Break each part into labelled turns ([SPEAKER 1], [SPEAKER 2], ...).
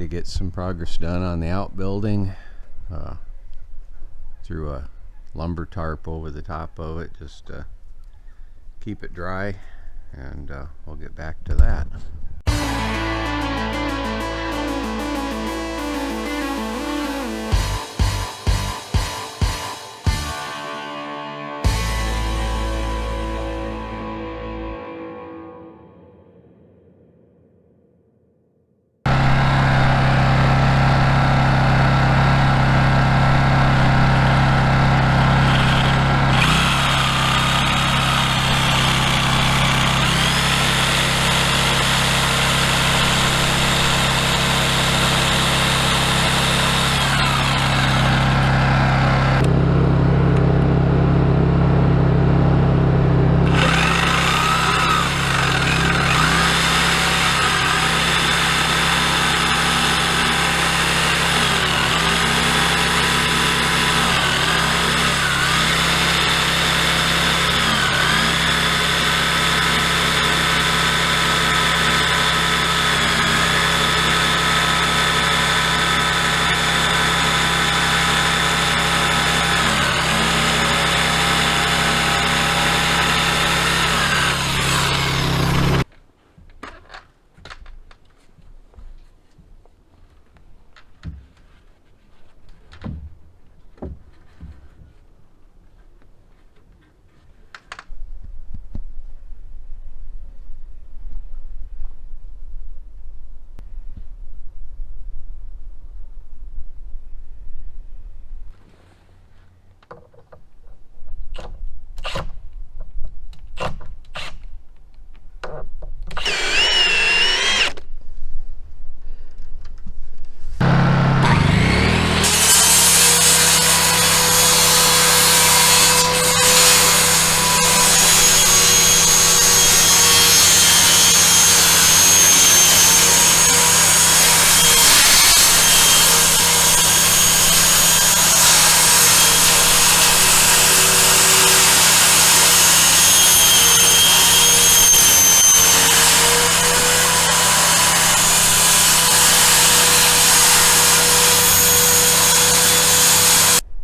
[SPEAKER 1] to get some progress done on the outbuilding. Threw a lumber tarp over the top of it just to keep it dry, and we'll get back to that.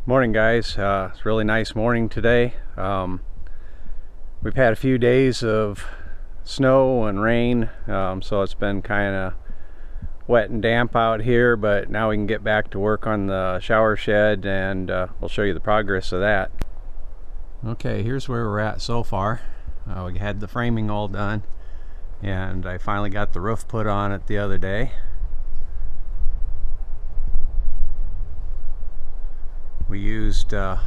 [SPEAKER 1] Morning, guys. It's a really nice morning today. We've had a few days of snow and rain, so it's been kind of wet and damp out here, but now we can get back to work on the shower shed, and we'll show you the progress of that. Okay, here's where we're at so far. We had the framing all done, and I finally got the roof put on it the other day. We used some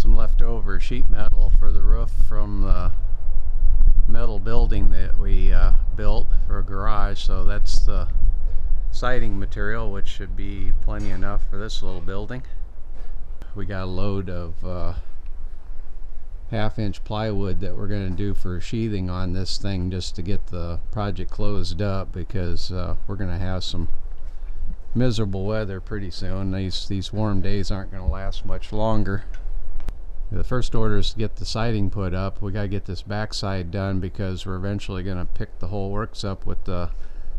[SPEAKER 1] leftover sheet metal for the roof from the metal building that we built for a garage, so that's the siding material, which should be plenty enough for this little building. We got a load of 1/2-inch plywood that we're going to do for sheathing on this thing just to get the project closed up, because we're going to have some miserable weather pretty soon. These warm days aren't going to last much longer. The first order is to get the siding put up. We got to get this backside done because we're eventually going to pick the whole works up with the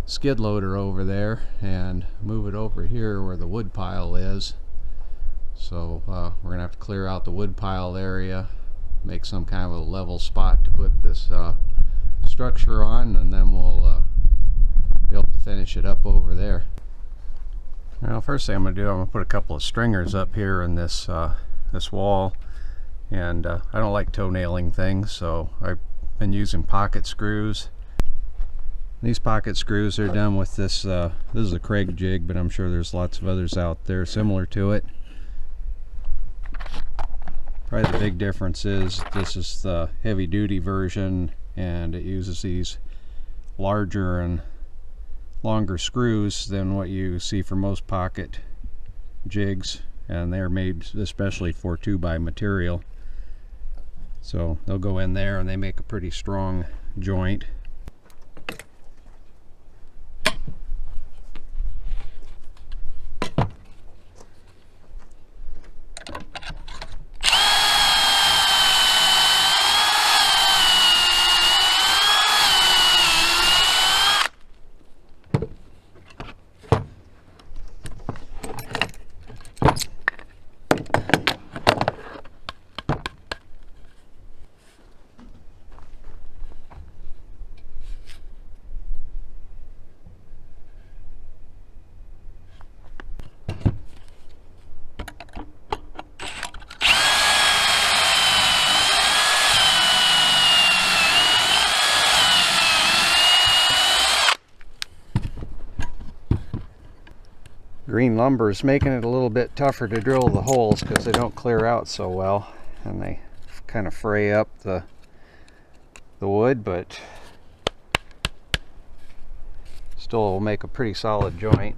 [SPEAKER 1] skid loader over there and move it over here where the wood pile is. So we're going to have to clear out the wood pile area, make some kind of a level spot to put this structure on, and then we'll be able to finish it up over there. Now, first thing I'm going to do, I'm going to put a couple of stringers up here in this this wall, and I don't like toe nailing things, so I've been using pocket screws. These pocket screws are done with this. This is a Craig jig, but I'm sure there's lots of others out there similar to it. Probably the big difference is this is the heavy-duty version, and it uses these larger and longer screws than what you see for most pocket jigs, and they're made especially for 2x material, so they'll go in there and they make a pretty strong joint. Green lumber is making it a little bit tougher to drill the holes because they don't clear out so well and they kind of fray up the wood, but still will make a pretty solid joint.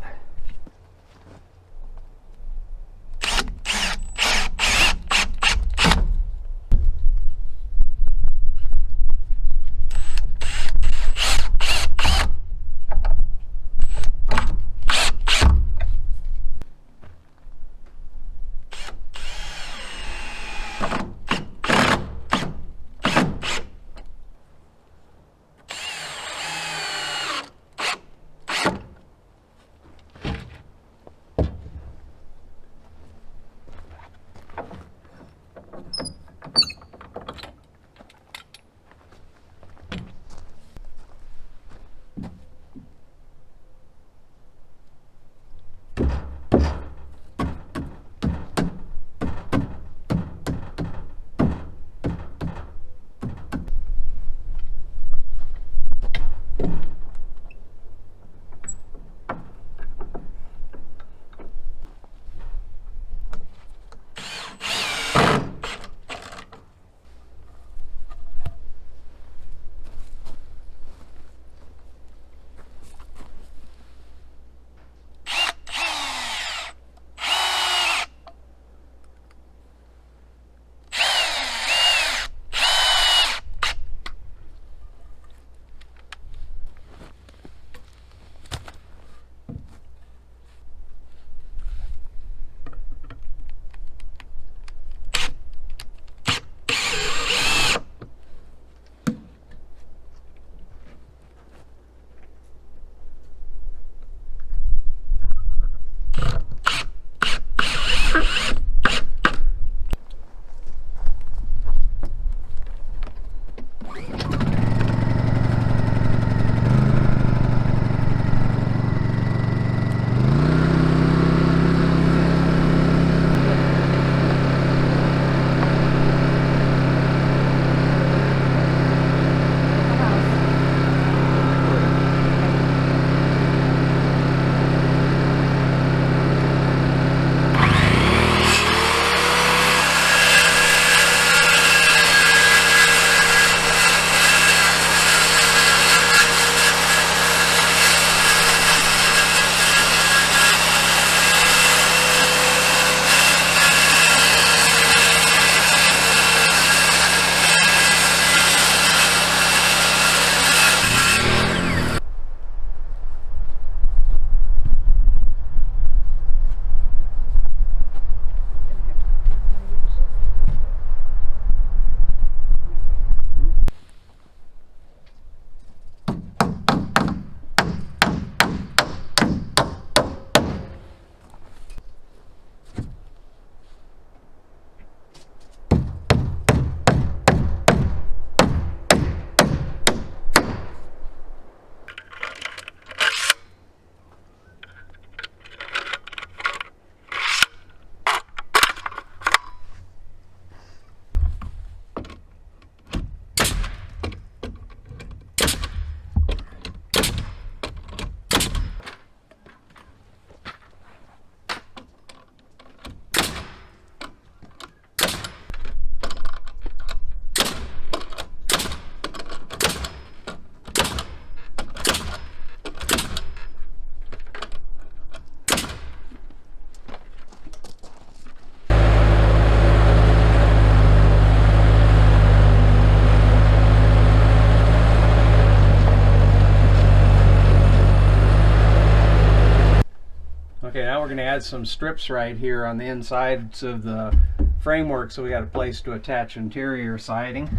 [SPEAKER 1] Okay, now we're going to add some strips right here on the insides of the framework, so we got a place to attach interior siding.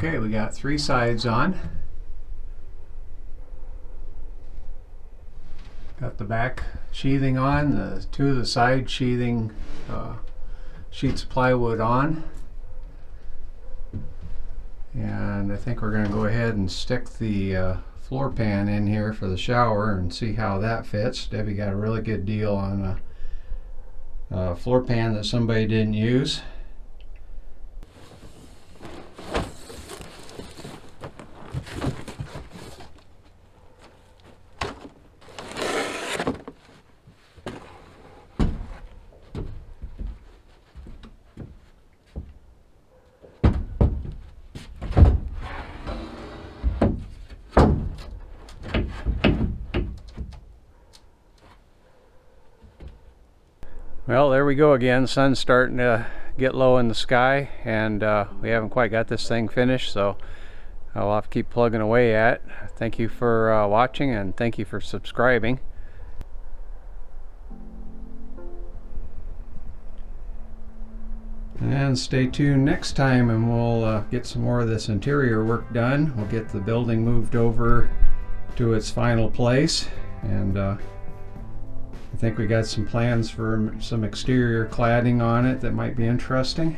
[SPEAKER 1] Okay, we got 3 sides on. Got the back sheathing on, the 2 of the side sheathing sheets of plywood on. And I think we're going to go ahead and stick the floor pan in here for the shower and see how that fits. Debbie got a really good deal on a floor pan that somebody didn't use. Well, there we go again. Sun's starting to get low in the sky, and we haven't quite got this thing finished, so I'll have to keep plugging away at it. Thank you for watching, and thank you for subscribing. And stay tuned next time, and we'll get some more of this interior work done. We'll get the building moved over to its final place, and I think we got some plans for some exterior cladding on it that might be interesting.